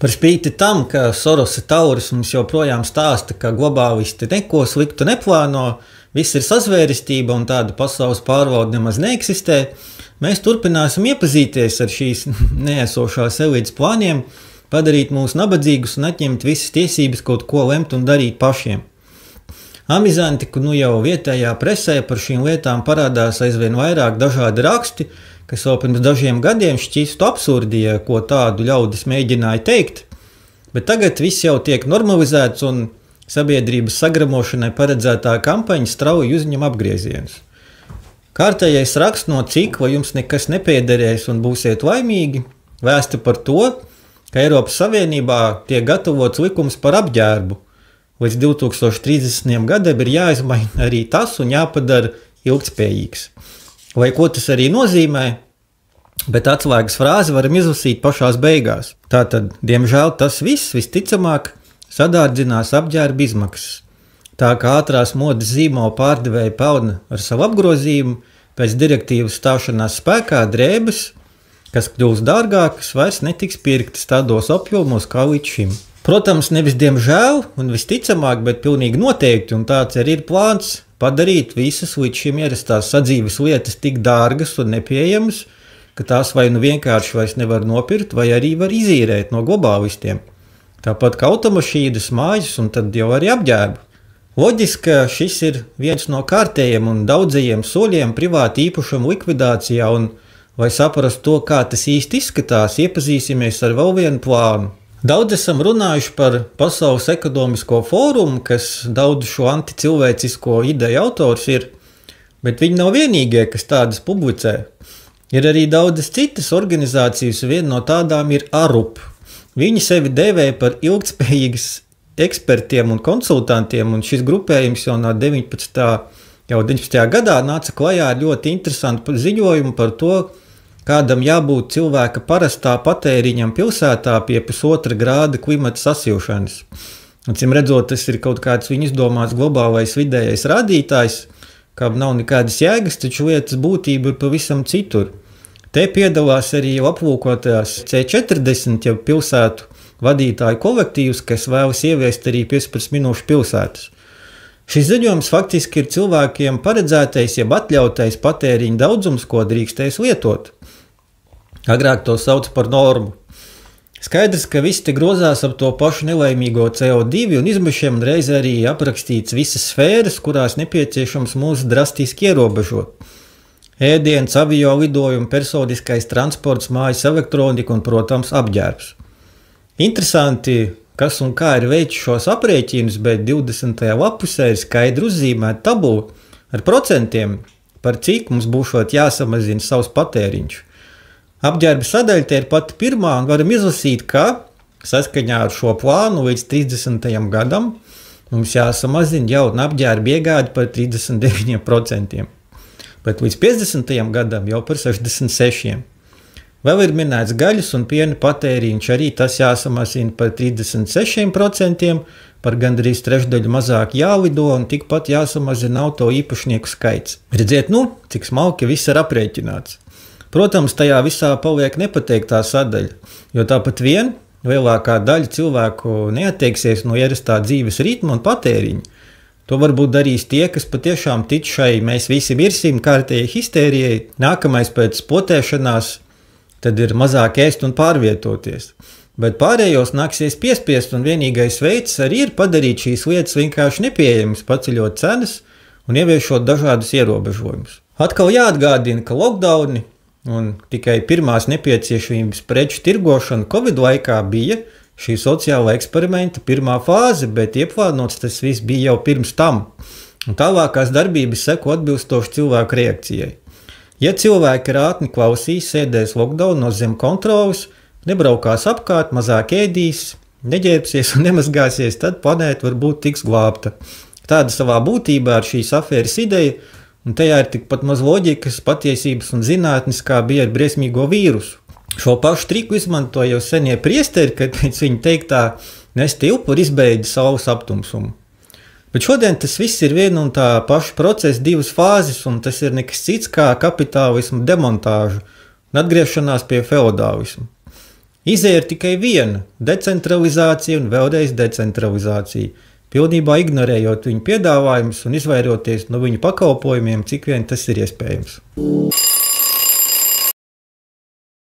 Par spīti tam, ka Sorosa Tauris mums joprojām stāsta, ka globālisti neko sliktu neplāno, viss ir sazvērestība un tāda pasaules pārvalde nemaz neeksistē, mēs turpināsim iepazīties ar šīs neesošās elites plāniem, padarīt mūs nabadzīgus un atņemt visas tiesības kaut ko lemt un darīt pašiem. Amizanti, ka jau vietējā presē par šīm lietām parādās aizvien vairāk dažādi raksti, kas vēl pirms dažiem gadiem šķīstu absurdi, ja ko tādu ļaudis mēģināja teikt, bet tagad viss jau tiek normalizēts un sabiedrības sagramošanai paredzētā kampaņa strauji uzņem apgriezienus. Kārtējais raksts no cikla jums nekas nepiederēs un būsiet laimīgi vēsta par to, ka Eiropas Savienībā tiek gatavots likums par apģērbu. Līdz 2030. gadam ir jāizmaina arī tas un jāpadara ilgtspējīgs. Lai ko tas arī nozīmē, bet atslēgas frāzi varam izlasīt pašās beigās. Tātad, diemžēl tas viss visticamāk sadārdzinās apģērba izmaksas. Tā kā ātrās modes zīmola pārdevēja pelna ar savu apgrozījumu, pēc direktīvas stāšanās spēkā drēbes, kas kļūs dārgākas, vairs netiks pirktas tādos apjomos kā līdz šim. Protams, nevis diemžēl un visticamāk, bet pilnīgi noteikti, un tāds arī ir plāns, padarīt visas līdz šim ierastās sadzīves lietas tik dārgas un nepieejamas, ka tās vai nu vienkārši vairs nevar nopirkt, vai arī var izīrēt no globālistiem. Tāpat kā automašīnas, mājas un tad jau arī apģērbu. Loģiski, ka šis ir viens no kārtējiem un daudzajiem soļiem privāta īpašuma likvidācijā, un, lai saprastu to, kā tas īsti izskatās, iepazīsimies ar vēl vienu plānu. Daudz esam runājuši par Pasaules ekonomisko fórumu, kas daudz šo anticilvēcisko ideju autors ir, bet viņi nav vienīgie, kas tādas publicē. Ir arī daudzas citas organizācijas, viena no tādām ir ARUP. Viņi sevi dēvē par ilgtspējīgas ekspertiem un konsultantiem, un šis grupējums jau no 19. gadā nāca klajā ar ļoti interesantu ziņojumu par to, kādam jābūt cilvēka parastā patēriņam pilsētā pie 1,5 grāda klimata sasilšanas. Acīm redzot, tas ir kaut kāds viņa izdomāts globālais vidējais rādītājs, kam nav nekādas jēgas, taču lietas būtība ir pavisam citur. Te piedalās arī jau aplūkotās C40, jau pilsētu vadītāju kolektīvs, kas vēlas ieviest arī 15 minūšu pilsētas. Šis ziņojums faktiski ir cilvēkiem paredzētais, jeb atļautais patēriņa daudzums, ko drīkstēs lietot. Agrāk to sauc par normu. Skaidrs, ka viss te grozās ap to pašu nelaimīgo CO2 un izmešiem, un reiz arī aprakstīts visas sfēras, kurās nepieciešams mūs drastiski ierobežot. Ēdiens, avio lidojumi, personiskais transports, mājas elektronika un, protams, apģērbs. Interesanti, kas un kā ir veids šos aprēķinus, bet 20. lapusē ir skaidri uzzīmēta tabula ar procentiem, par cik mums būšot jāsamazina savs patēriņš. Apģērba sadaļa te ir pati pirmā, un varam izlasīt, ka saskaņā ar šo plānu līdz 30. gadam mums jāsamazina jauna apģērba iegāde par 39%, bet līdz 50. gadam jau par 66%. Vēl ir minēts gaļas un piena patēriņš, arī tas jāsamazina par 36%, par gandrīz trešdaļu mazāk jālido un tikpat jāsamazina auto īpašnieku skaits. Redziet, cik smalki viss ir aprēķināts. Protams, tajā visā paliek nepateiktā sadaļa, jo tāpat vien lielākā daļa cilvēku neatteiksies no ierastā dzīves ritma un patēriņa. To varbūt darīs tie, kas patiešām tic šai mēs visi mirsim kārtējai histērijai, nākamais pēc potēšanās, tad ir mazāk ēst un pārvietoties. Bet pārējos nāksies piespiest, un vienīgais veids arī ir padarīt šīs lietas vienkārši nepieejamas, paceļot cenas un ieviešot dažādus ierobežojumus. Atkal jāatgādina, ka lockdowni un tikai pirmās nepieciešamības preču tirgošana Covid laikā bija šī sociāla eksperimenta pirmā fāze, bet ieplānots tas viss bija jau pirms tam. Un tālākās darbības seko atbilstoši cilvēku reakcijai. Ja cilvēki rātni klausīs, sēdēs lockdownos zem kontroles, nebraukās apkārt, mazāk ēdīs, neģērbsies un nemazgāsies, tad planēta varbūt tiks glābta. Tāda savā būtībā ar šīs afēras ideja, un tajā ir tikpat maz loģikas, patiesības un zinātnes, kā bija ar briesmīgo vīrusu. Šo pašu triku izmantoja jau senie priesteri, kad pēc viņa teiktā nest upuri izbeidza saules aptumsumu. Bet šodien tas viss ir viena un tā paša procesa divas fāzes, un tas ir nekas cits kā kapitālisma demontāža un atgriešanās pie feodālisma. Izēja ir tikai viena - decentralizācija un vēlreiz decentralizācija, pilnībā ignorējot viņu piedāvājumus un izvairoties no viņu pakalpojumiem, cik vien tas ir iespējams.